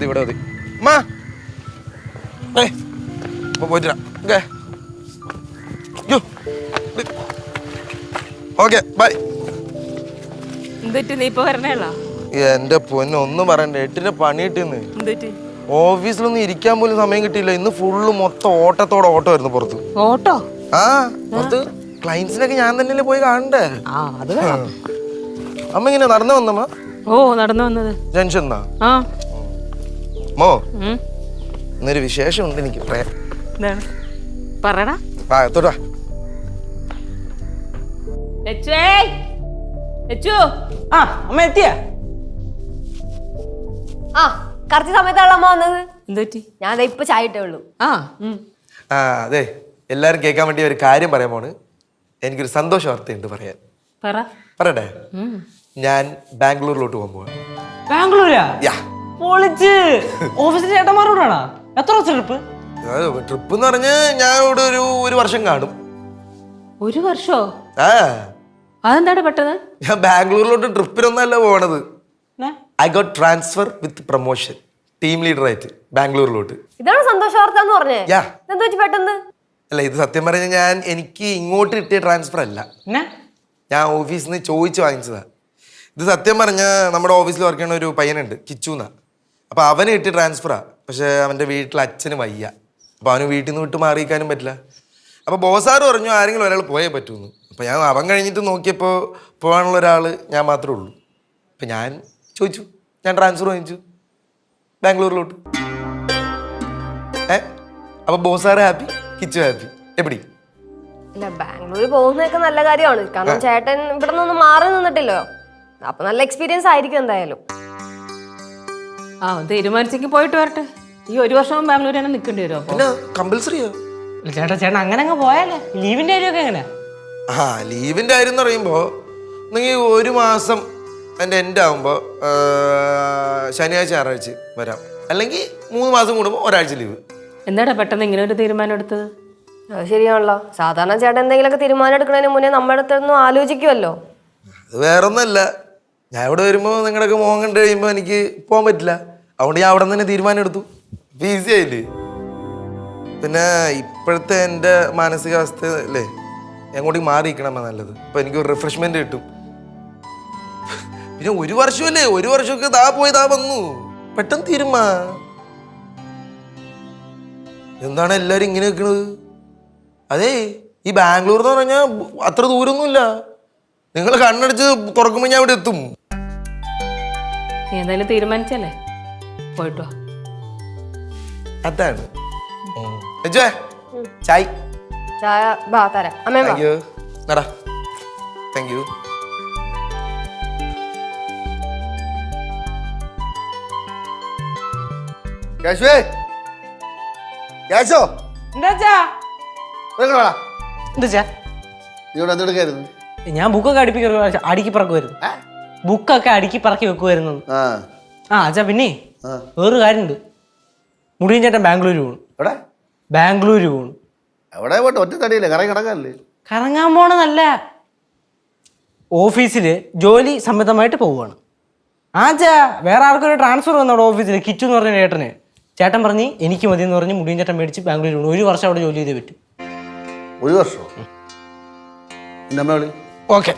ഇവിടെ മതി അമ്മ പോയിട്ട് ഓക്കെ ബൈ. എന്റെ പൊന്ന് ഒന്നും പറയണ്ട, 8-ന് പണി കിട്ടിയെന്ന്. ഓഫീസിലൊന്നും ഇരിക്കാൻ പോലും സമയം കിട്ടിയില്ല. ഇന്ന് ഫുള്ള് മൊത്തം ഓട്ടത്തോടെ ഓട്ടോ ആയിരുന്നു പുറത്ത്. ഓട്ടോ? ആ പുറത്ത് ക്ലയൻസിനൊക്കെ ഞാൻ തന്നെയല്ലേ പോയി കാണണ്ടേ. അമ്മ ഇങ്ങനെ നടന്നു വന്നമ്മ? ഓ നടന്നു വന്നത്. ജംഗ്ഷൻ മോ ഇന്നൊരു വിശേഷം ഉണ്ട് എനിക്ക് പറയടാ. അമ്മ എത്തിയ? ആ കറക്റ്റ് സമയത്താണല്ലോ അമ്മ വന്നത്. എന്തുപറ്റി? ഞാൻ ഇപ്പൊ ചായയിട്ടേ ഉള്ളൂ. അതെ, എല്ലാരും കേൾക്കാൻ വേണ്ടി ഒരു കാര്യം പറയാൻ പോണ്. എനിക്കൊരു സന്തോഷ വാർത്തയുണ്ട് പറയാൻ. പറയട്ടെ? ഞാൻ ബാംഗ്ലൂരിലോട്ട് പോകാൻ പോവാ. ബാംഗ്ലൂരാ? പൊളിച്ച്. ഓഫീസിലെ ചേട്ടന്മാരോടാണോ? എത്ര ദിവസം ട്രിപ്പ്? ട്രിപ്പ് എന്ന് പറഞ്ഞ് ഞാൻ ഇവിടെ ഒരു വർഷം കാണും. ഒരു വർഷോ? അതെന്താണ് പെട്ടത്? ഞാൻ ബാംഗ്ലൂരിലോട്ട് ട്രിപ്പിനൊന്നല്ല പോണത്. I got transfer with promotion, team leader ആയിട്ട് ബാംഗ്ലൂരിലോട്ട്. ഇതാണ് സന്തോഷ വാർത്ത എന്ന് പറഞ്ഞേ? പെട്ടെന്ന് അല്ല, ഇത് സത്യം പറഞ്ഞ എനിക്ക് ഇങ്ങോട്ട് കിട്ടിയ ട്രാൻസ്ഫർ അല്ല, ഞാൻ ഓഫീസിൽ നിന്ന് ചോദിച്ചു വാങ്ങിച്ചതാ. ഇത് സത്യം പറഞ്ഞ നമ്മുടെ ഓഫീസിൽ വർക്ക് ചെയ്യുന്ന ഒരു പയ്യനുണ്ട്, കിച്ചുന്നാ. അപ്പൊ അവന് കിട്ടിയ ട്രാൻസ്ഫറാ. പക്ഷെ അവന്റെ വീട്ടിൽ അച്ഛന് വയ്യ. അപ്പൊ അവന് വീട്ടിൽ നിന്ന് വിട്ട് മാറിയിക്കാനും പറ്റില്ല. അപ്പൊ ബോസാറ് പറഞ്ഞു ആരെങ്കിലും ഒരാൾ പോയേ പറ്റൂന്ന്. അപ്പൊ ഞാൻ അവൻ കഴിഞ്ഞിട്ട് നോക്കിയപ്പോ പോകാനുള്ള ഒരാൾ ഞാൻ മാത്രമേ ഉള്ളൂ. അപ്പൊ ഞാൻ ചോദിച്ചു, ഞാൻ ട്രാൻസ്ഫർ വാങ്ങിച്ചു ബാംഗ്ലൂരിലോട്ട്. അപ്പൊ ബോസാറ് ഹാപ്പി, കിച്ചു ഹാപ്പി. എപ്പടി? ഇല്ല, ബാംഗ്ലൂരിൽ പോകുന്നതൊക്കെ നല്ല കാര്യമാണ്. കാരണം ചേട്ടൻ ഇവിടെ നിന്നൊന്നും മാറി നിന്നിട്ടില്ലോ. അപ്പൊ നല്ല എക്സ്പീരിയൻസ് ആയിരിക്കും എന്തായാലും. തീരുമാനിച്ചെങ്കിൽ പോയിട്ട് വരട്ടെ. ഈ ഒരു വർഷം ബാംഗ്ലൂർ തന്നെ നിൽക്കേണ്ടി വരുമോ? കമ്പൽസറിയോ? ചേട്ടാ അങ്ങനെ അങ്ങ് പോയാലേ. ലീവിന്റെ കാര്യമൊക്കെ എങ്ങനെയാ? ലീവിന്റെ കാര്യം എന്ന് പറയുമ്പോ ഒരു മാസം എൻ്റെ എൻഡ് ആകുമ്പോ ശനിയാഴ്ച ഞായറാഴ്ച വരാം, അല്ലെങ്കിൽ 3 മാസം കൂടുമ്പോ ഒരാഴ്ച ലീവ്. എന്താടാ പെട്ടെന്ന് ഇങ്ങനെ ഒരു തീരുമാനം എടുത്തത്? അത് ശരിയാണല്ലോ. സാധാരണ ചേട്ടൻ എന്തെങ്കിലുമൊക്കെ തീരുമാനം എടുക്കുന്നതിന് മുന്നേ നമ്മുടെ അടുത്തൊന്നും ആലോചിക്കുമല്ലോ. അത് വേറൊന്നല്ല, ഞാൻ ഇവിടെ വരുമ്പോ നിങ്ങളുടെയൊക്കെ മോഹം കണ്ടു കഴിയുമ്പോ എനിക്ക് പോകാൻ പറ്റില്ല. അതുകൊണ്ട് ഞാൻ അവിടെ തന്നെ തീരുമാനം എടുത്തു. ഈസി ആയില്ലേ? പിന്നെ ഇപ്പോഴത്തെ എൻ്റെ മാനസികാവസ്ഥ അല്ലേ, എങ്ങോട്ടേക്ക് മാറിയിരിക്കണമ നല്ലത്. അപ്പൊ എനിക്ക് ഒരു റിഫ്രഷ്മെന്റ് കിട്ടും. പിന്നെ ഒരു വർഷമല്ലേ, ഒരു വർഷമൊക്കെ താ പോയി താ വന്നു, പെട്ടെന്ന് തീരുമാ. എന്താണ് എല്ലാരും ഇങ്ങനെ വെക്കണത്? അതെ, ഈ ബാംഗ്ലൂർ എന്ന് പറഞ്ഞാൽ അത്ര ദൂരമൊന്നുമില്ല. നിങ്ങൾ കണ്ണടിച്ച് തുറക്കുമ്പോ ഞാൻ ഇവിടെ എത്തും. എന്തായാലും തീരുമാനിച്ചല്ലേ, പോയിട്ടോ. അതാണ് ചായ തരാം. Thank you. നടാ, താങ്ക് യു. ഞാൻ ബുക്കൊക്കെ അടുക്കി പറക്കുമായിരുന്നു. ബുക്കൊക്കെ അടുക്കി പറക്കി വെക്കുമായിരുന്നു. അച്ഛാ പിന്നെ വേറൊരു കാര്യമുണ്ട്. മുടിയൻ ചേട്ടൻ ബാംഗ്ലൂർ പോകണം. ബാംഗ്ലൂർ പോകണം. കറങ്ങാൻ പോണെന്നല്ല, ഓഫീസില് ജോലി സംബന്ധമായിട്ട് പോവുകയാണ്. വേറെ ആർക്കൊരു ട്രാൻസ്ഫർ വന്നു അവിടെ ഓഫീസിൽ. കിച്ചു എന്ന് പറഞ്ഞ ചേട്ടന്. ചേട്ടൻ പറഞ്ഞ് എനിക്ക് മതി എന്ന് പറഞ്ഞ് മുടിയൻ ചേട്ടൻ മേടിച്ച് ബാംഗ്ലൂർ പോകണം. 1 വർഷം അവിടെ ജോലി ചെയ്തേ പറ്റും. 1 വർഷം? ഓക്കെ.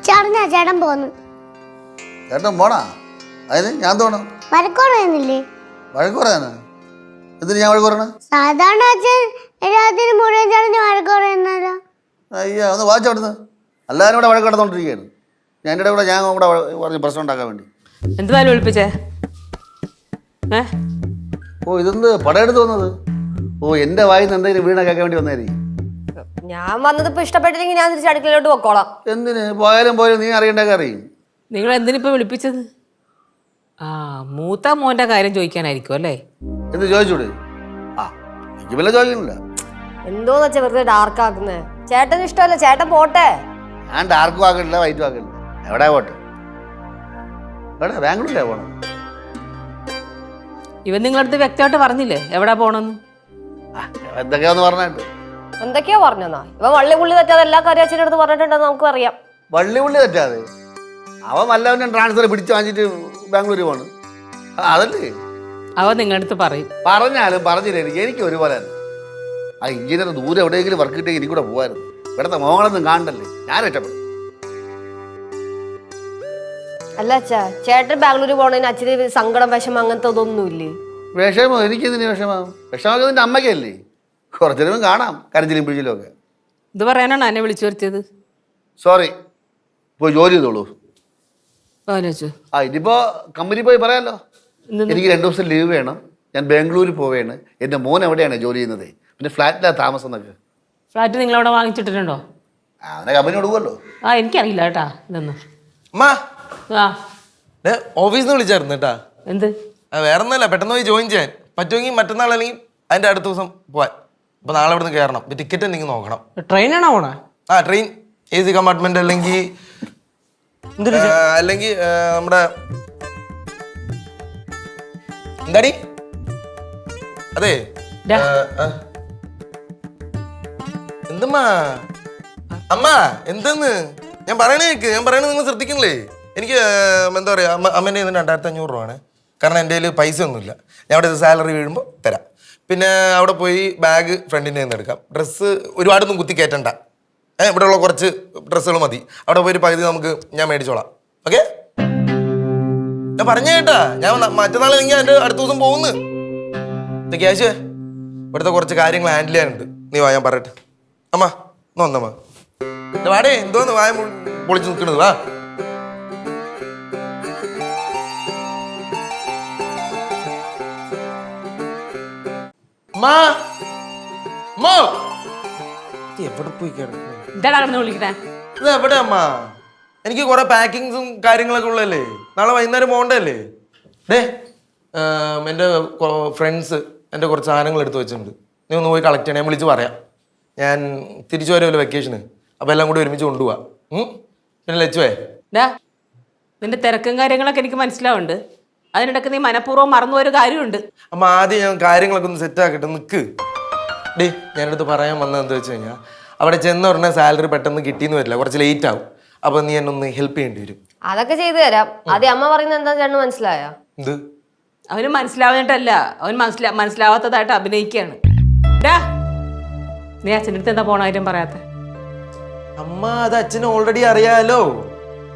ചേട്ടൻ പോന്നു. ചേട്ടൻ പോണാ? അതിന് ഞാൻ തോന്നും വഴക്ക് പറയുന്നില്ലേ? വഴക്ക് പറയാനാ? എന്തിന് ഞാൻ വഴക്ക് പറയണ? സാധാരണ അച്ഛൻ എല്ലാത്തിനും മുഴുവൻ ചേട്ടന് വഴക്ക് പറയുന്നല്ലോ. അയ്യാ, ഒന്ന് വായിച്ചു അവിടുന്ന്. എല്ലാവരും കൂടെ വഴക്ക് നടന്നുകൊണ്ടിരിക്കുകയാണ്. ഞാൻ എൻ്റെ കൂടെ ഞാൻ കൂടെ പറഞ്ഞ് പ്രശ്നം ഉണ്ടാക്കാൻ വേണ്ടി. എന്തായാലും വിളിപ്പിച്ചേ? ഇതെന്ത് പടയെടുത്ത് വന്നത്? എൻ്റെ വായിൽ നിന്ന് എന്തെങ്കിലും വീണ കേൾക്കാൻ വേണ്ടി വന്നായിരിക്കും. ഞാൻ വന്നത് ഇപ്പൊ ഇഷ്ടപ്പെട്ടില്ലെങ്കിൽ ഞാൻ തിരിച്ച് അടുക്കളയിലോട്ട് പൊക്കോളാം. എന്തിന് പോയാലും നീ അറിയണ്ടൊക്കെ അറിയും. നിങ്ങൾ എന്തിനിപ്പോ വിളിപ്പിച്ചത്? മൂത്ത മോന്റെ കാര്യം ചോദിക്കാനായിരിക്കും അല്ലേ? എന്ത് ചോദിച്ചൂടെ? എനിക്ക് വല്ല ചോദിക്കുന്നില്ല. എന്തോന്ന് വെച്ചാ വെറുതെ ഡാർക്ക് ആക്കുന്നേ. ചേട്ടന് ഇഷ്ടമല്ല, ചേട്ടൻ പോട്ടെ. ഞാൻ ഡാർക്കും ആക്കണില്ല, വൈറ്റും ആക്കണില്ല. എവിടെ പോട്ടെ? എവിടെ ബാംഗ്ലൂരിലാണ് പോകണം. ഇവൻ നിങ്ങളടുത്ത് വ്യക്തമായിട്ട് പറഞ്ഞില്ലേ എവിടാ പോണെന്ന്? എന്തൊക്കെയാന്ന് പറഞ്ഞിട്ട് എന്തൊക്കെയോ പറഞ്ഞെന്നാ ഇവ വള്ളി പുള്ളി തെറ്റാതെ എല്ലാ കാര്യം അച്ഛൻ്റെ അടുത്ത് പറഞ്ഞിട്ടുണ്ടെന്ന് നമുക്ക് അറിയാം. വള്ളി പുള്ളി തെറ്റാതെ അവൻ വല്ലവനും ട്രാൻസ്ഫർ പിടിച്ചു വാങ്ങിച്ചിട്ട് ബാംഗ്ലൂർ പോണ്. അതല്ലേ അവൻ നിങ്ങളടുത്ത് പറയും. പറഞ്ഞാലും പറഞ്ഞില്ല എനിക്ക് ഒരുപോലെ തന്നെ. ആ എഞ്ചിനീയർ ദൂരെ എവിടെയെങ്കിലും വർക്ക് കിട്ടിയെങ്കിൽ എനിക്കൂടെ പോകായിരുന്നു. ഇവിടുത്തെ മോളൊന്നും കാണണ്ടല്ലേ, ഞാൻ രക്ഷപ്പെടും. അല്ല അച്ഛാ, ചേട്ടൻ ബാംഗ്ലൂർ പോണതിന് അച്ഛന് സങ്കടം വിഷമം അങ്ങനത്തെ ഒന്നുമില്ലേ? വിഷമോ? എനിക്കെന്തിനു വിഷമം? വിഷമമൊക്കെ നിന്റെ അമ്മയ്ക്കല്ലേ. കുറച്ചു നേരം കാണാം കരച്ചിലും പിഴിച്ചിലും ഒക്കെ. ഇത് പറയാനാണ് എന്നെ വിളിച്ചു വരുത്തിയത്. സോറി, പോയി ജോലി ചെയ്തോളൂ. ആലോചിച്ചു. ആ ഇതിപ്പോ കമ്പനി പോയി പറയാമല്ലോ. എനിക്ക് 2 ദിവസം ലീവ് വേണം, ഞാൻ ബാംഗ്ലൂർ പോവുകയാണ്. എൻ്റെ മോൻ എവിടെയാണ് ജോലി ചെയ്യുന്നത്, പിന്നെ ഫ്ലാറ്റിലാണ് താമസം എന്നൊക്കെ. ഫ്ലാറ്റ് നിങ്ങളവിടെ വാങ്ങിച്ചിട്ടിട്ടുണ്ടോ? അവനെ കമ്പനി കൊടുക്കുമല്ലോ. എനിക്കറിയില്ല കേട്ടാ ഇതൊന്നും. അമ്മാ ആ ഓഫീസിൽ നിന്ന് വിളിച്ചായിരുന്നു കേട്ടാ. എന്ത്? വേറെ ഒന്നല്ല, പെട്ടെന്ന് പോയി ജോയിൻ ചെയ്യാൻ പറ്റുമെങ്കിൽ മറ്റന്നാൾ അല്ലെങ്കിൽ അതിൻ്റെ അടുത്ത ദിവസം പോവാൻ. അപ്പോൾ നാളെ ഇവിടെ നിന്ന് കയറണം. ടിക്കറ്റ് എന്തെങ്കിലും നോക്കണം. ട്രെയിനാണോ പോണേ? ആ ട്രെയിൻ AC കമ്പാർട്ട്മെന്റ് അല്ലെങ്കിൽ നമ്മുടെ എന്താടി അതെ എന്തമ്മാ അമ്മ എന്തെന്ന് ഞാൻ പറയണേ നിങ്ങൾ ശ്രദ്ധിക്കണില്ലേ? എനിക്ക് എന്താ പറയുക, അമ്മേൻ്റെ 2500 രൂപയാണ്. കാരണം എൻ്റെ കയ്യിൽ പൈസ ഒന്നുമില്ല. ഞാൻ അവിടെ സാലറി വീഴുമ്പോൾ തരാം. പിന്നെ അവിടെ പോയി ബാഗ് ഫ്രണ്ടിൻ്റെ നിന്ന് എടുക്കാം. ഡ്രസ്സ് ഒരുപാടൊന്നും കുത്തി കയറ്റണ്ട. ഇവിടെയുള്ള കുറച്ച് ഡ്രസ്സുകൾ മതി. അവിടെ പോയി പകുതി ഞാൻ മേടിച്ചോളാം. ഓക്കെ? ഞാൻ പറഞ്ഞ കേട്ടാ, ഞാൻ മറ്റന്നാൾ എനിക്ക് എൻ്റെ അടുത്ത ദിവസം പോകുന്നു. ക്യാഷ് ഇവിടുത്തെ കുറച്ച് കാര്യങ്ങൾ ഹാൻഡിൽ ചെയ്യാനുണ്ട്. നീ വാ, ഞാൻ പറയട്ടെ. അമ്മ ഒന്നമ്മ വാടേ, എന്തോന്ന് വായ പൊളിച്ച് നിൽക്കണത്? വാ. എവിടെ പോയി വിളിക്കണേ? ഇത് എവിടെ അമ്മ? എനിക്ക് കുറെ പാക്കിങ്സും കാര്യങ്ങളൊക്കെ ഉള്ളതല്ലേ. നാളെ വൈകുന്നേരം പോകണ്ടല്ലേ? എൻ്റെ ഫ്രണ്ട്സ് എൻ്റെ കുറച്ച് സാധനങ്ങൾ എടുത്ത് വെച്ചിട്ടുണ്ട്. നീ ഒന്ന് പോയി കളക്ട് ചെയ്യണം. ഞാൻ വിളിച്ച് പറയാം. ഞാൻ തിരിച്ചു വരുമല്ലോ വെക്കേഷന്. അപ്പോൾ എല്ലാം കൂടി ഒരുമിച്ച് കൊണ്ടുപോവാം. പിന്നെ ലച്ചുവേ, നിന്റെ തിരക്കും കാര്യങ്ങളൊക്കെ എനിക്ക് മനസ്സിലാവുന്നുണ്ട്. അതിനിടയ്ക്ക് നീ മനഃപൂർവ്വം മറന്നുപോയൊരു കാര്യമുണ്ട്. അമ്മ ആദ്യം ഞാൻ കാര്യങ്ങളൊക്കെ ഒന്ന് സെറ്റാക്കട്ടെ, നിൽക്ക്. ഞാനെടുത്ത് പറയാൻ വന്നത് എന്താ വെച്ച് കഴിഞ്ഞാൽ, അവിടെ ചെന്ന ഉടനെ സാലറി പെട്ടെന്ന് കിട്ടിയെന്ന് വരില്ല, കുറച്ച് ലേറ്റ് ആവും. അപ്പോൾ നീ എന്നെ ഒന്ന് ഹെൽപ്പ് ചെയ്യേണ്ടി വരും. അതൊക്കെ ചെയ്തു തരാം. ആദ്യം അമ്മ പറയുന്നത് എന്താ ചേട്ടന് മനസ്സിലായോ? എന്ത്? അവന് മനസ്സിലാവുന്നിട്ടല്ല, അവൻ മനസ്സിലാവാത്തതായിട്ട് അഭിനയിക്കുകയാണ്. നീ അച്ഛൻ്റെ അടുത്ത് എന്താ പോണ കാര്യം പറയാത്ത? അമ്മ അത് അച്ഛന് ഓൾറെഡി അറിയാലോ.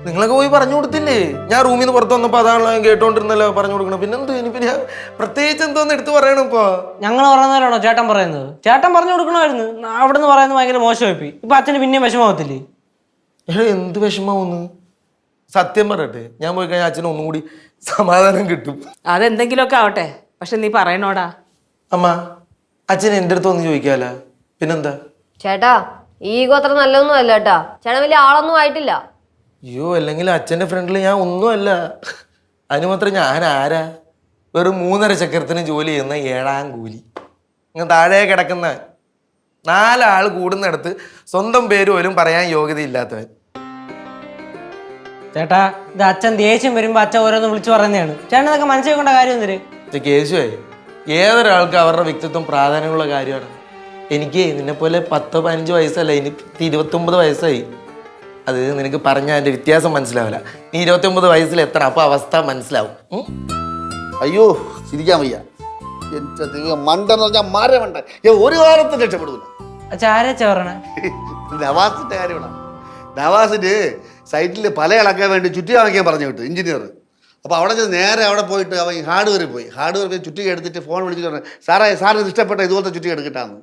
നിങ്ങളൊക്കെ പോയി പറഞ്ഞു കൊടുത്തില്ലേ? ഞാൻ റൂമിൽ നിന്ന് പുറത്ത് വന്നപ്പോൾ അതാണല്ലോ ഞാൻ കേട്ടോണ്ടിരുന്നല്ലോ പറഞ്ഞു കൊടുക്കണം. പിന്നെന്ത് ഇനിയിപ്പോ ഞാൻ പ്രത്യേകിച്ച് എന്തോന്ന് എടുത്ത് പറയണം? ഇപ്പൊ ഞങ്ങൾ പറയുന്നവരാണോ ചേട്ടൻ പറയുന്നത്? ചേട്ടൻ പറഞ്ഞു കൊടുക്കണമായിരുന്നു. അവിടെ നിന്ന് പറയുന്നത് ഭയങ്കര മോശമായി. ഇപ്പൊ അച്ഛന് പിന്നെയും വിഷമാവത്തില്ലേ? എന്ത് വിഷമാവുന്നു? സത്യം പറയട്ടെ, ഞാൻ പോയി കഴിഞ്ഞാൽ അച്ഛന് ഒന്നും കൂടി സമാധാനം കിട്ടും. അതെന്തെങ്കിലുമൊക്കെ ആവട്ടെ, പക്ഷെ നീ പറയണോടാ. അമ്മ അച്ഛൻ എൻ്റെ അടുത്ത് ഒന്ന് ചോദിക്കാല. പിന്നെന്താ ചേട്ടാ, ഈഗോ അത്ര നല്ലതൊന്നും അല്ല കേട്ടാ. ചേട്ടൻ വലിയ ആളൊന്നും ആയിട്ടില്ല. അയ്യോ, അല്ലെങ്കിൽ അച്ഛൻ്റെ ഫ്രണ്ടിൽ ഞാൻ ഒന്നുമല്ല. അതിന് മാത്രം ഞാൻ ആരാ? വെറും 3.5 ചക്രത്തിന് ജോലി ചെയ്യുന്ന 7ാം കൂലി. ഇങ്ങനെ താഴെ കിടക്കുന്ന 4 ആൾ കൂടുന്നിടത്ത് സ്വന്തം പേര് പോലും പറയാൻ യോഗ്യതയില്ലാത്തവൻ. ചേട്ടാ, ഇത് അച്ഛൻ ദേഷ്യം വരുമ്പോ അച്ഛൻ ഓരോന്ന് വിളിച്ചു പറയുന്നതാണ്. ചേട്ടൻ ഇതൊക്കെ മനസ്സിലാക്കേണ്ട കാര്യം എന്തിന്? കേശുവേ, ഏതൊരാൾക്ക് അവരുടെ വ്യക്തിത്വം പ്രാധാന്യമുള്ള കാര്യമാണ്. എനിക്ക് നിന്നെപ്പോലെ 10-15 വയസ്സല്ല, എനിക്ക് 29 വയസ്സായി. അത് നിനക്ക് പറഞ്ഞാൽ അതിൻ്റെ വ്യത്യാസം മനസ്സിലാവില്ല. നീ 29 വയസ്സിൽ എത്തണം, അപ്പോൾ അവസ്ഥ മനസ്സിലാവും. അയ്യോ, ചിരിക്കാൻ വയ്യ. മണ്ടെന്ന് പറഞ്ഞാൽ മരമണ്ട. ഒരു കാലത്തും രക്ഷപ്പെടില്ല. അച്ഛാ ആരാച്ചാ പറയണേ? നവാസിന്റെ കാര്യമാണ്. നവാസിന് സൈറ്റിൽ പല ഇളക്കാൻ വേണ്ടി ചുറ്റി വാങ്ങിക്കാൻ പറഞ്ഞു വിട്ടു എഞ്ചിനീയർ. അപ്പോൾ അവിടെ ചെന്ന് നേരെ അവിടെ പോയിട്ട് അവൻ ഹാർഡ്വെയറിൽ പോയി ചുറ്റിക എടുത്തിട്ട് ഫോൺ വിളിച്ചിട്ട് പറഞ്ഞു, സാറിന് ഇഷ്ടപ്പെട്ട ഇതുപോലത്തെ ചുറ്റിക എടുക്കട്ടാന്ന്.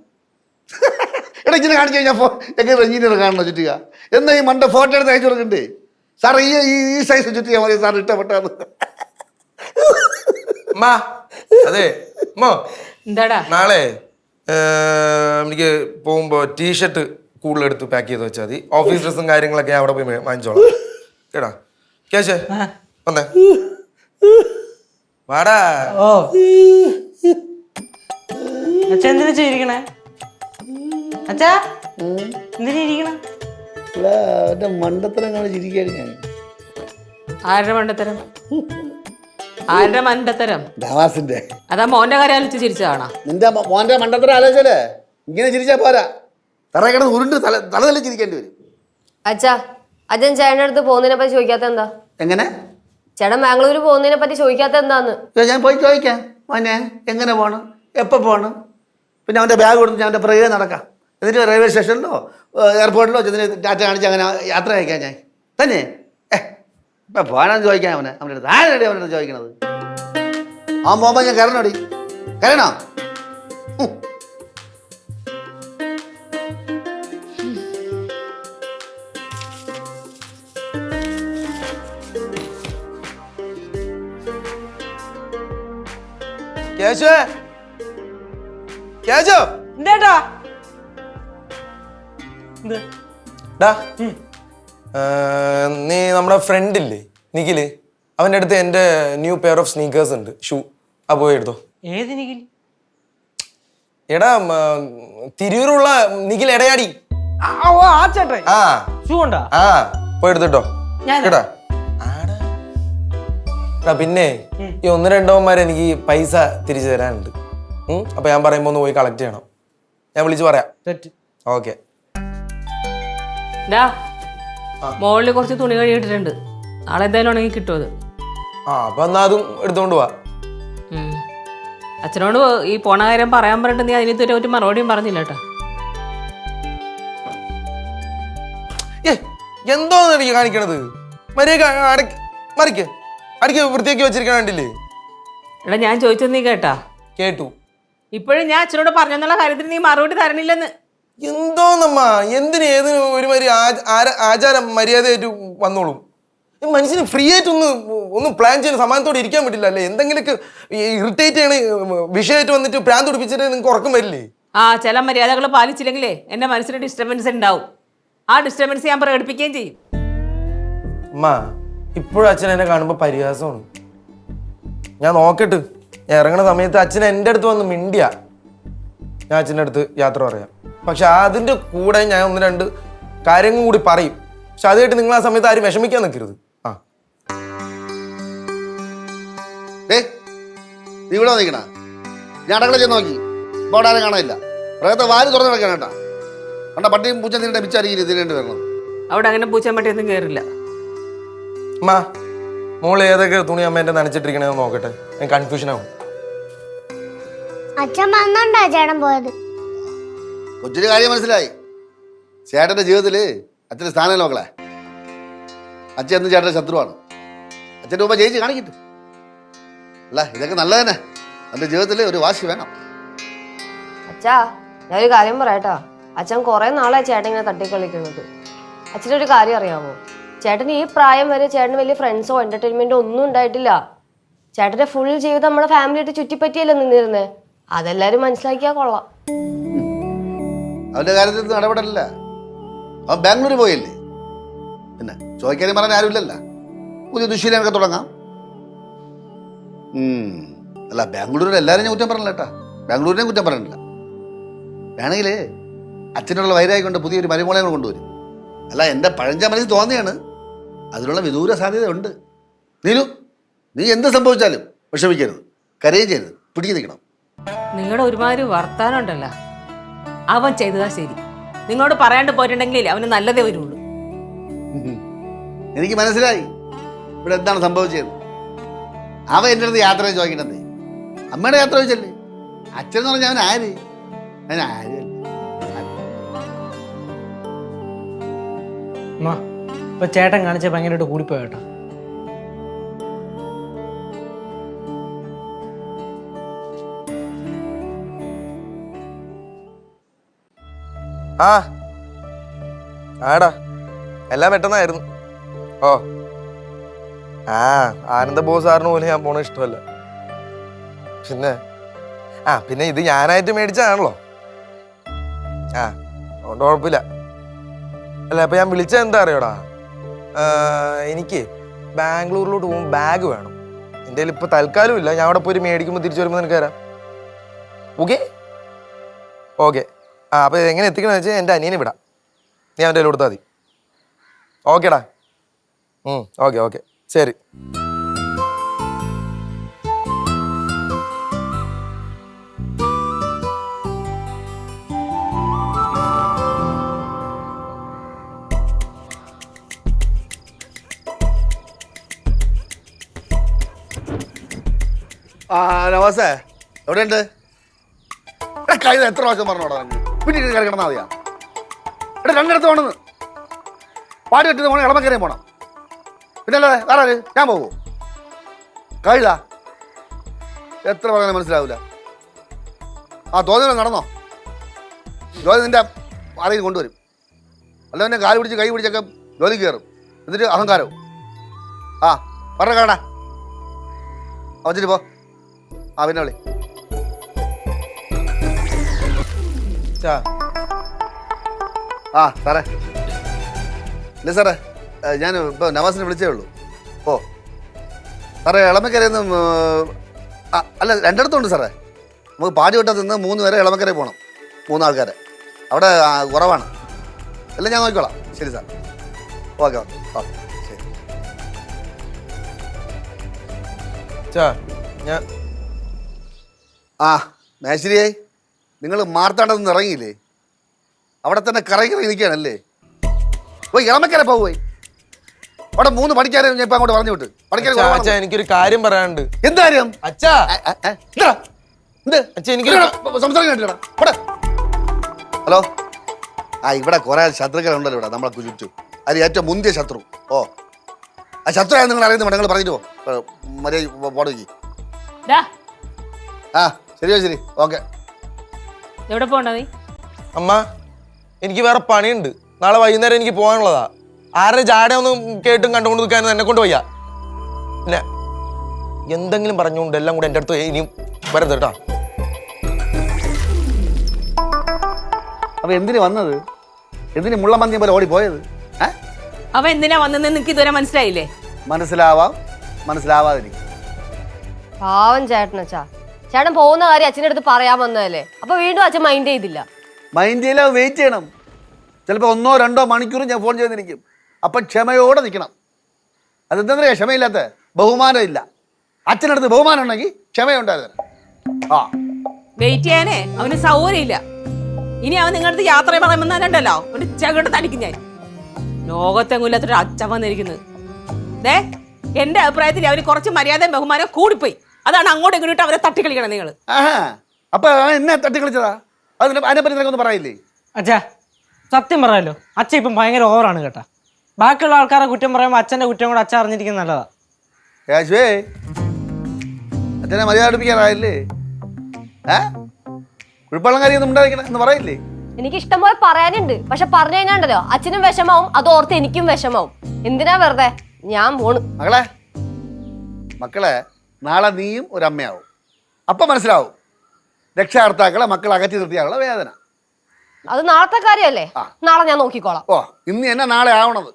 എടാ ഇങ്ങനെ കാണിച്ചു കഴിഞ്ഞാൽ എങ്ങനെ എഞ്ചിനീയർ കാണണോ ചുറ്റിക? എന്നാ ഈ മണ്ട ഫോട്ടോ എടുത്ത് അയച്ചു കൊടുക്കണ്ടേ? സാർ ഈ സൈസ് ചുറ്റിക മതി, സാർ ഇഷ്ടപ്പെട്ടാന്ന്. അതെ എന്താടാ? നാളെ എനിക്ക് പോകുമ്പോൾ ടീഷർട്ട് കൂടുതലെടുത്ത് പാക്ക് ചെയ്ത് വെച്ചാൽ മതി. ഓഫീസ് ഡ്രസ്സും കാര്യങ്ങളൊക്കെ ഞാൻ അവിടെ പോയി വാങ്ങിച്ചോളാം കേടാ. കേശേ വന്നേ, വാടാ. ഓ അച്ഛാ എന്തിനാ ചെയ്തിരിക്കണേ? അച്ഛാ എന്തിനാ ഇരിക്കണേ? അവൻ്റെ മണ്ടത്തരം കാണി ചിരിക്കുകയാണ് ഞാൻ. ആരുടെ മണ്ടത്തരം? ആരുടെ മണ്ടത്തരം? നവാസിന്റെ. അതാ മോന്റെ കാര്യം ആലോചിച്ച് ചിരിച്ചതാണോ? നിന്റെ മോന്റെ മണ്ടത്തരം ആലോചിച്ചാലേ ഇങ്ങനെ ചിരിച്ചാ പോരാ, തറ കിടന്ന് ഉരുണ്ട് തല ചിരിക്കേണ്ടി വരും. അച്ഛാ, അച്ഛൻ ചേട്ടൻ്റെ അടുത്ത് പോകുന്നതിനെ പറ്റി ചോദിക്കാത്ത എന്താ? എങ്ങനെ? ചേട്ടൻ ബാംഗ്ലൂർ പോകുന്നതിനെ പറ്റി ചോദിക്കാത്ത എന്താന്ന്? ഞാൻ പോയി ചോദിക്കാം, മോനെ എങ്ങനെ പോകണം, എപ്പോൾ പോകണം, പിന്നെ അവൻ്റെ ബാഗ് കൊടുത്ത് ഞാൻ അവൻ്റെ പുറകെ നടക്കാം. എന്നിട്ട് റെയിൽവേ സ്റ്റേഷനിലോ എയർപോർട്ടിലോ ചെന്നിന് ടാറ്റ കാണിച്ച് അങ്ങനെ യാത്ര അയക്കാം ഞാൻ തന്നെ. ഇപ്പം പോകാനെന്ന് ചോദിക്കാം അവൻ്റെ അടുത്ത്. ആരടി അവൻ്റെ അടുത്ത് ചോദിക്കണത്? അവൻ പോകുമ്പോൾ ഞാൻ കയറണോടി, കയറണോ? കേശവേ, കേശവ്. എന്തേട്ടാ? എന്ത്? ഡാ, നീ നമ്മുടെ ഫ്രണ്ട് ഇല്ലേ നിഖില്, അവൻ്റെ അടുത്ത് എൻ്റെ ന്യൂ പെയർ ഓഫ് സ്നീക്കേഴ്സ് ഉണ്ട്, ഷൂ. ആ പോയി എടുത്തോ. ഏത് നിഖിൽ? എടാ തിരൂരുള്ള നിഖിൽ എടയാടി. ആ ചേട്ടൻ ആ ഷൂ ഉണ്ടാ? ആ പോയി എടുത്തിട്ടോ കേട്ടാ. പിന്നെ ഈ 1-2 എനിക്ക് പൈസ തിരിച്ചു തരാനുണ്ട്. അപ്പൊ ഞാൻ പറയുമ്പോ ഒന്ന് പോയി കളക്ട് ചെയ്യണം. ഞാൻ വിളിച്ചു പറയാം. ഓക്കെ. മോളില് കുറച്ച് തുണി കഴുകിയിട്ടുണ്ട്, നാളെ എന്തായാലും ഉണങ്ങി കിട്ടും അത്. അപ്പൊ എന്നാ അതും എടുത്തോണ്ട് പോവാ. അച്ഛനോട് ഈ പോണ കാര്യം പറയാൻ പറഞ്ഞിട്ട് നീ അതിന് ഒരു മറുപടിയും പറഞ്ഞില്ല കേട്ടോ. എന്തോന്ന് എനിക്ക് കാണിക്കണത്? മറിക്ക് അടിക്ക് വൃത്തിയാക്കി വെച്ചിരിക്കണില്ലേ? എടാ ഞാൻ ചോദിച്ചത് നീ കേട്ടാ? കേട്ടു. ഇപ്പോഴും ഞാൻ അച്ഛനോട് പറഞ്ഞെന്നുള്ള കാര്യത്തിന് നീ മറുപടി തരണില്ലെന്ന്. എന്തോന്നമ്മ, എന്തിനും ഏതിനും ഒരുമാതിരി ആചാരം മര്യാദയായിട്ട് വന്നോളും. മനുഷ്യന് ഫ്രീ ആയിട്ട് ഒന്ന് പ്ലാൻ ചെയ്യാൻ സമാനത്തോടെ ഇരിക്കാൻ പറ്റില്ല അല്ലേ? എന്തെങ്കിലുമൊക്കെ ഇറിറ്റേറ്റ് ചെയ്യണ വിഷയമായിട്ട് വന്നിട്ട് പ്രാന്ത് പിടിപ്പിച്ചിട്ട് നിങ്ങൾക്ക് ഉറക്കം വരില്ലേ? ചില മര്യാദകൾ പാലിച്ചില്ലെങ്കിലേ എൻ്റെ മനസ്സിന് ഡിസ്റ്റർബൻസ് ഉണ്ടാവും. ആ ഡിസ്റ്റർബൻസ് ഞാൻ പ്രകടിപ്പിക്കുകയും ചെയ്യും. അമ്മ ഇപ്പോഴും അച്ഛൻ എന്നെ കാണുമ്പോൾ പരിഹാസമാണ്. ഞാൻ നോക്കട്ട്, ഞാൻ ഇറങ്ങണ സമയത്ത് അച്ഛൻ എൻ്റെ അടുത്ത് വന്ന് മിണ്ടിയ ഞാൻ അച്ഛൻ്റെ അടുത്ത് യാത്ര പറയാം. പക്ഷെ അതിൻ്റെ കൂടെ ഞാൻ 1-2 കാര്യങ്ങൾ കൂടി പറയും. പക്ഷെ അതായിട്ട് നിങ്ങൾ ആ സമയത്ത് ആരും വിഷമിക്കാൻ നിൽക്കരുത്. നീ ഇവിടെ നിൽക്കണ? ഞാൻ അടക്കള ചെന്ന് നോക്കി, ഇവിടെ ആരും കാണാനില്ല. പ്രേതത്തെ വാല് തുറന്ന് കിടക്കണം കേട്ടാ. കണ്ട പട്ടിയും പൂച്ച നിന്റെ മിച്ചറിയില്ല ഇതിനേണ്ടി വരണം. അവിടെ അങ്ങനെ പൂച്ചാൻ പറ്റിയൊന്നും കയറില്ല. അമ്മ മോള് ഏതൊക്കെ തുണി അമ്മ എൻ്റെ നനച്ചിട്ടിരിക്കണേന്ന് നോക്കട്ടെ, ഞാൻ കൺഫ്യൂഷൻ ആവും. അച്ഛൻ വന്നോണ്ടാ ചേട്ടൻ പോയത്. ഒത്തിരി കാര്യം മനസ്സിലായി. ചേട്ടൻ്റെ ജീവിതത്തിൽ അച്ഛൻ്റെ സ്ഥാനം നോക്കളെ. അച്ഛൻ എന്നും ചേട്ടൻ്റെ ശത്രുവാണ്. അച്ഛൻ്റെ മുമ്പ് ജയിച്ച് കാണിക്കിട്ട്. അല്ല ഇതൊക്കെ നല്ല തന്നെ. എൻ്റെ ജീവിതത്തിൽ ഒരു വാശി വേണം. അച്ഛാ, ഞാനൊരു കാര്യം പറയാട്ടോ. അച്ഛൻ കുറെ നാളായി ചേട്ടൻ ഇങ്ങനെ തട്ടിക്കളിക്കുന്നത്. അച്ഛനൊരു കാര്യം അറിയാമോ? ചേട്ടന് ഈ പ്രായം വരെ ചേട്ടന് വലിയ ഫ്രണ്ട്സോ എന്റർടൈൻമെന്റോ ഒന്നും ഉണ്ടായിട്ടില്ല. ചേട്ടന്റെ ഫുൾ ജീവിതം നമ്മുടെ ഫാമിലിയായിട്ട് ചുറ്റിപ്പറ്റിയല്ലേ നിന്നിരുന്നേ. അതെല്ലാരും മനസ്സിലാക്കിയാ കൊള്ളാം. അവൻ്റെ കാര്യത്തിൽ നടപെടലില്ല. അവൻ ബാംഗ്ലൂർ പോയല്ലേ, പിന്നെ ചോദിക്കാനും പറയാൻ ആരുമില്ലല്ല. പുതിയ ദുശീലനൊക്കെ തുടങ്ങാം. അല്ല ബാംഗ്ലൂരിൽ എല്ലാവരും ഞാൻ കുറ്റം പറഞ്ഞില്ല കേട്ടാ. ബാംഗ്ലൂരിനെയും കുറ്റം പറഞ്ഞില്ല. വേണമെങ്കിൽ അച്ഛനുള്ള വൈരായി കൊണ്ട് പുതിയൊരു മരുമോളെ കൊണ്ടുവരും. അല്ല എൻ്റെ പഴഞ്ച മനസ്സിൽ തോന്നിയാണ്. അതിനുള്ള വിദൂര സാധ്യതയുണ്ട്. നീലു, നീ എന്ത് സംഭവിച്ചാലും വിഷമിക്കരുത്, കരയും ചെയ്യരുത്, പിടിച്ചു നിൽക്കണം. നിങ്ങളുടെ ഒരുമാതിരി വർത്താനം ഉണ്ടല്ലോ. അവൻ ചെയ്തതാ ശരി. നിങ്ങളോട് പറയാണ്ട് പോയിട്ടുണ്ടെങ്കിൽ അവന് നല്ലതേ വരുള്ളൂ. എനിക്ക് മനസ്സിലായി ഇവിടെ എന്താണ് സംഭവിച്ചത്. അവൻ എൻ്റെ അടുത്ത് യാത്ര ചോദിക്കണത് അമ്മയുടെ യാത്ര ചോദിച്ചല്ലേ. അച്ഛൻ എന്ന് പറഞ്ഞാൽ അവൻ ആര്? അവൻ ആര്? ഇപ്പൊ ചേട്ടൻ കാണിച്ച ഭയങ്കരമായിട്ട് കൂടിപ്പോയ കേട്ടോ. ആടാ എല്ലാം പെട്ടെന്നായിരുന്നു. ആനന്ദ ബോസ് സാറിന് പോലും ഞാൻ പോണ ഇഷ്ടമല്ല. പിന്നെ ഇത് ഞാനായിട്ട് മേടിച്ചതാണല്ലോ. അതുകൊണ്ട് കുഴപ്പമില്ല. അല്ല അപ്പൊ ഞാൻ വിളിച്ചത് എന്താ അറിയോടാ, എനിക്ക് ബാംഗ്ലൂരിലോട്ട് പോകുമ്പോൾ ബാഗ് വേണം. എൻ്റെ കയ്യിൽ ഇപ്പൊ തൽക്കാലം ഇല്ല. ഞാൻ അവിടെ പോയി മേടിക്കുമ്പോൾ തിരിച്ചു വരുമ്പോൾ നിനക്ക് തരാം. Okay okay. അപ്പൊ എങ്ങനെ എത്തിക്കണമെന്ന് വെച്ചാൽ എൻ്റെ അനിയനെ വിടാം, നീ അവൻ്റെ കയ്യിൽ കൊടുത്താൽ മതി. ഓക്കേടാ. ഓക്കെ ഓക്കെ ശരി. ആ നവാസേ എവിടെയുണ്ട്? എടാ കഴുത എത്ര പ്രാവശ്യം പറഞ്ഞോടാ പിന്നെ കയറി കിടന്നാൽ മതിയാ? എടാ രണ്ടിടത്ത് പോണെന്ന് പാടി വെട്ടത് പോകണം, ഇളമക്കരയും പോണം. പിന്നെ അല്ലേ വേറെ ആര്? ഞാൻ പോകൂ? കഴുത എത്ര പറഞ്ഞാലും മനസ്സിലാവില്ല. ആ തോന്നി നടന്നോ? ജോലി നിന്റെ ആരെങ്കിലും കൊണ്ടുവരും. അല്ല പിന്നെ കാല് പിടിച്ച് കൈ പിടിച്ചൊക്കെ ജോലി കയറും. എന്നിട്ട് അഹങ്കാരവും. ആ പറഞ്ഞ കാണാ വച്ചിട്ട് പോ. ആ പിന്നെ വിളി. ആ സാറേ ഇല്ല സാറേ, ഞാൻ ഇപ്പോൾ നവാസിനെ വിളിച്ചേ ഉള്ളൂ. ഓ സാറേ ഇളമക്കരയിൽ നിന്ന് അല്ല രണ്ടിടത്തുണ്ട് സാറേ. നമുക്ക് പാടിവട്ടത്ത് നിന്ന് 3 പേരെ ഇളമക്കരയിൽ പോകണം. 3 ആൾക്കാരെ അവിടെ കുറവാണ്. എല്ലാം ഞാൻ നോക്കിക്കോളാം. ശരി സാർ. ഓക്കെ ഓക്കെ ഓക്കെ ശരി. ഞാൻ ആ മേശ്ശേരിയായി നിങ്ങൾ മാർത്താണ്ടത്ത് നിന്ന് ഇറങ്ങിയില്ലേ? അവിടെ തന്നെ കറങ്ങി നിൽക്കുകയാണല്ലേ? പോയി ഇളമക്കര പോയി. അവിടെ 3 പണിക്കാരെ ഞാൻ ഇപ്പം അങ്ങോട്ട് പറഞ്ഞു വിട്ട്. അച്ഛാ എനിക്കൊരു കാര്യം പറയാനുണ്ട്. എന്ത് കാര്യം? അച്ഛാ എന്ത് അച്ഛാ എനിക്കൊരു സംസാരിക്കാൻ. ഹലോ ആ ഇവിടെ കുറെ ശത്രുക്കളുണ്ടല്ലോ ഇവിടെ നമ്മളെ ചുറ്റും. അത് ഏറ്റവും മുന്തിയ ശത്രു. ഓ ആ ശത്രു ആണെന്ന് നിങ്ങൾ അറിയുന്നുണ്ട്. നിങ്ങൾ പറഞ്ഞിട്ട് പോ മര്യാദ പോടേക്ക്. ആ ശരിയോ ശരി ഓക്കെ. എവിടെ പോകണ്ട നീ? അമ്മ എനിക്ക് വേറെ പണിയുണ്ട്. നാളെ വൈകുന്നേരം എനിക്ക് പോകാനുള്ളതാ. ആരുടെ ജാട ഒന്നും കേട്ടും കണ്ടുകൊണ്ട് നിൽക്കാനൊന്നും എന്നെ കൊണ്ട് വയ്യ. പിന്നെ എന്തെങ്കിലും പറഞ്ഞുകൊണ്ട് എല്ലാം കൂടെ എൻ്റെ അടുത്ത് ഇനിയും വരരുത് കേട്ടോ. അപ്പൊ എന്തിനു വന്നത്? എന്തിനു മുള്ളമന്തിയം പോലെ ഓടിപ്പോയത്? അവൻ എന്തിനാ വന്നെന്ന് നിനക്ക് ഇതുവരെ മനസ്സിലായില്ലേ? മനസ്സിലാവാം, മനസ്സിലാവാതിരിക്കും. പാവം ചേട്ടനച്ചാ. ചേട്ടൻ പോകുന്ന കാര്യം അച്ഛൻ്റെ അടുത്ത് പറയാൻ വന്നതല്ലേ. അപ്പൊ വീണ്ടും അച്ഛൻ മൈൻഡ് ചെയ്തില്ല. മൈൻഡ് ചെയ്യില്ല, വെയിറ്റ് ചെയ്യണം. ചിലപ്പോൾ 1-2 മണിക്കൂർ ഞാൻ ഫോൺ ചെയ്തിരിക്കും. അപ്പം ക്ഷമയോടെ നിൽക്കണം. അതെന്താ ക്ഷമയില്ലാത്ത? ബഹുമാനം ഇല്ല. അച്ഛനടുത്ത് ബഹുമാനം ഉണ്ടെങ്കിൽ ക്ഷമയുണ്ടായത്. ആ വെയിറ്റ് ചെയ്യാനേ അവന് സൗകര്യമില്ല. ഇനി അവൻ നിങ്ങളുടെ യാത്ര പറയുമ്പോണ്ടല്ലോ ഒരു ചകട്ട് തടിക്കും ഞാൻ. ലോകത്തെങ്ങുമില്ലാത്തൊരു അച്ഛൻ വന്നിരിക്കുന്നത്. ദേ എന്റെ അഭിപ്രായത്തിൽ അവന് കുറച്ച് മര്യാദയും ബഹുമാനവും കൂടിപ്പോയി. അതാണ് അങ്ങോട്ടും ഇങ്ങോട്ടും അവരെ തട്ടിക്കളിക്കണം നിങ്ങൾ. ആഹാ അപ്പൊ എന്നെ തട്ടിക്കളിച്ചതാ? അതിനെപ്പറ്റി നിനക്കൊന്നും പറയില്ലേ? അച്ഛാ സത്യം പറയാലോ, അച്ഛൻ ഇപ്പം ഭയങ്കര ഓവറാണ് കേട്ടാ. ബാക്കിയുള്ള ആൾക്കാരെ കുറ്റം പറയുമ്പോൾ അച്ഛൻ്റെ കുറ്റം കൂടെ അച്ഛൻ അറിഞ്ഞിരിക്കുന്നത് നല്ലതാ. യേശുവേ അച്ഛനെ മര്യാദ അടുപ്പിക്കാറായില്ലേ? കുഴപ്പമുള്ള കാര്യമൊന്നും ഉണ്ടായിരിക്കണം എന്ന് പറയില്ലേ? എനിക്ക് ഇഷ്ടം പോലെ പറയാനുണ്ട്. പക്ഷെ പറഞ്ഞു കഴിഞ്ഞാണ്ടല്ലോ അച്ഛനും വിഷമാവും, അത് ഓർത്ത് എനിക്കും വിഷമാവും. എന്തിനാ വെറുതെ? ഞാൻ പോണു. മക്കളെ നാളെ നീയും ഒരു അമ്മയാവും. അപ്പം മനസ്സിലാവും രക്ഷാകർത്താക്കളെ മക്കളെ അകറ്റി നിർത്തിയാലുള്ള വേദന. അത് നാളത്തെ കാര്യമല്ലേ? നാളെ ഞാൻ നോക്കിക്കോളാം. ഓ ഇന്ന് എന്നെ നാളെ ആവണത്.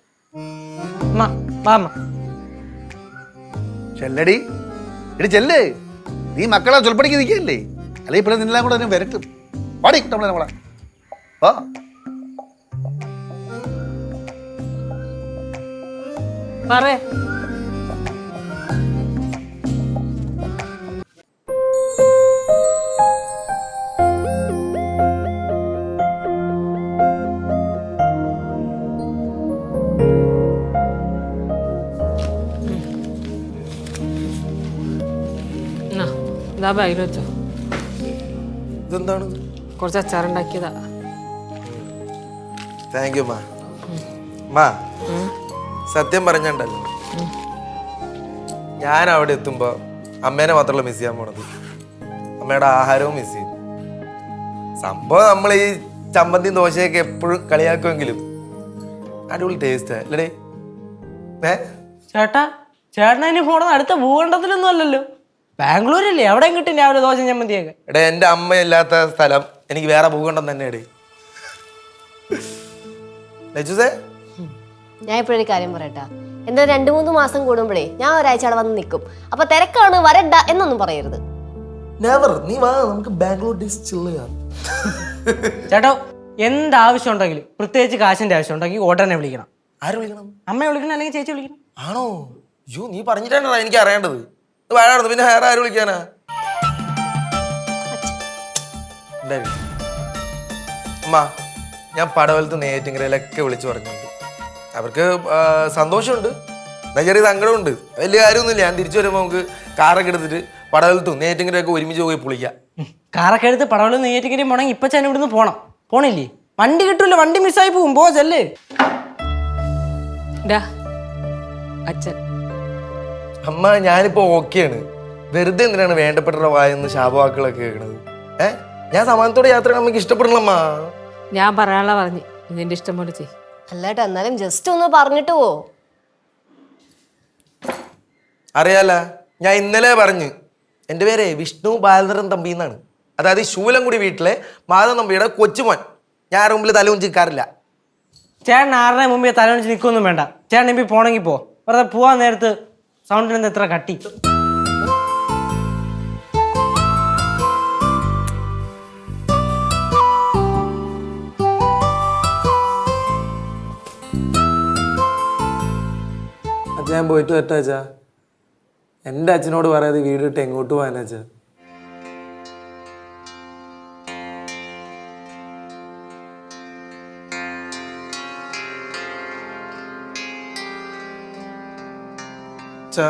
ചെല്ലടി എടി ചെല്ല്. നീ മക്കളെ ചൊൽപ്പടിക്ക് നിൽക്കല്ലേ? അല്ലെങ്കിൽ ഇപ്പോൾ നിന്നെല്ലാം കൂടെ എന്നെ വരട്ടും. പാടി നമ്മളെ നമ്മളെ ഓ പറയേ. ബാഗിൽ വെച്ചോ. ഇതെന്താണ്? കുറച്ച് അച്ചാറുണ്ടാക്കിയതാ. താങ്ക് യു മാ. മാ സത്യം പറഞ്ഞുണ്ടല്ലോ, ഞാൻ അവിടെ എത്തുമ്പോൾ അമ്മേനെ മാത്രമല്ല മിസ് ചെയ്യാൻ പോണത്, അമ്മയുടെ ആഹാരവും മിസ് ചെയ്യും. സംഭവം നമ്മൾ ഈ ചമ്മന്തിയും ദോശയൊക്കെ എപ്പോഴും കളിയാക്കുമെങ്കിലും അടിപൊളി ടേസ്റ്റ് അല്ലേ? ചേട്ടാ ചേട്ടനെ പോണത് അടുത്ത ഭൂഖണ്ഡത്തിലൊന്നും അല്ലല്ലോ, ബാംഗ്ലൂരല്ലേ? എവിടെയും കിട്ടും രാവിലെ ദോശ ചമ്മന്തിയൊക്കെ. എടേ എൻ്റെ അമ്മ ഇല്ലാത്ത സ്ഥലം എനിക്ക് വേറെ ഭൂഖണ്ഡം തന്നെ എടേ. ഞാൻ ഇപ്പോഴൊരു കാര്യം പറയട്ടാ. എന്താ 2-3 മാസം കൂടുമ്പോഴേ ഞാൻ ഒരാഴ്ച അവിടെ വന്ന് നിൽക്കും. അപ്പൊ തിരക്കാണ് വരണ്ട എന്നൊന്നും പറയരുത്. നീ വാ, നമുക്ക് ബാംഗ്ലൂർ ഡേയ്സ് ചില്ല് ചെയ്യാം. ചേട്ടോ എന്താവശ്യം ഉണ്ടെങ്കിലും, പ്രത്യേകിച്ച് കാശിന്റെ ആവശ്യം ഉണ്ടെങ്കിൽ ഉടനെ വിളിക്കണം. ആര് വിളിക്കണം? അമ്മയെ വിളിക്കണം അല്ലെങ്കിൽ ചേച്ചി വിളിക്കണം. ആണോ? അയ്യോ നീ പറഞ്ഞിട്ടാണോ എനിക്ക് അറിയേണ്ടത്? ഇത് വേണമായിരുന്നു, പിന്നെ വേറെ ആരും വിളിക്കാനാ? എന്തായാലും അമ്മ, ഞാൻ പടവലത്ത് നെയ്യാറ്റിൻകരയിലൊക്കെ വിളിച്ചു പറഞ്ഞിട്ടുണ്ട്. അവർക്ക് സന്തോഷമുണ്ട്, എന്നാൽ ചെറിയ സങ്കടമുണ്ട്. വലിയ കാര്യമൊന്നുമില്ല. ഞാൻ തിരിച്ചു വരുമ്പോൾ നമുക്ക് കാറൊക്കെ എടുത്തിട്ട് പടവലത്തും നെയ്യാറ്റിൻകരയൊക്കെ ഒരുമിച്ച് പോയി പൊളിക്കാം. കാറൊക്കെ എടുത്ത് പടവലും നെയ്യാറ്റിൻകരയും പോണെങ്കിൽ ഇപ്പൊ ഞാൻ ഇവിടുന്ന് പോണില്ലേ? വണ്ടി കിട്ടൂല, വണ്ടി മിസ്സായി പോവും. പോ ചെല്ലേ. അച്ഛൻ അമ്മ ഞാനിപ്പോ ഓക്കെയാണ്. വെറുതെ എന്തിനാണ് വേണ്ടപ്പെട്ട വായെന്ന് ശാപവാക്കുകളൊക്കെ കേൾക്കണത്? ഞാൻ സമാനത്തോടെ യാത്ര നമുക്ക് ഇഷ്ടപ്പെടണമ്മ. ഞാൻ പറയാനുള്ള പറഞ്ഞു, ഇതിന്റെ ഇഷ്ടം പോലെ ചെയ്യും. അല്ലേട്ടാ, എന്നാലും ജസ്റ്റ് ഒന്ന് പറഞ്ഞിട്ട് പോ. അറിയാല, ഞാൻ ഇന്നലെ പറഞ്ഞു എൻ്റെ പേര് വിഷ്ണു ബാലധരൻ തമ്പി എന്നാണ്. അതായത് ശൂലംകുടി വീട്ടിലെ മാധവൻ തമ്പിയുടെ കൊച്ചുമോൻ. ഞാൻ ആരുടെ മുമ്പിൽ തല ഉഞ്ചിക്കാറില്ല. ചേട്ടൻ ആരുടെ മുമ്പേ തലവണിച്ച് നിൽക്കൊന്നും വേണ്ട. ചേട്ടൻ ഇപ്പം പോണെങ്കിൽ പോ. വെറുതെ പോവാൻ നേരത്ത് സൗണ്ടിന് എത്ര കട്ടി. ഞാൻ പോയിട്ട് പറ്റാച്ചാ. എൻ്റെ അച്ഛനോട് പറയാതെ വീട് ഇട്ട് എങ്ങോട്ട് പോകാനാച്ചാ? അച്ഛാ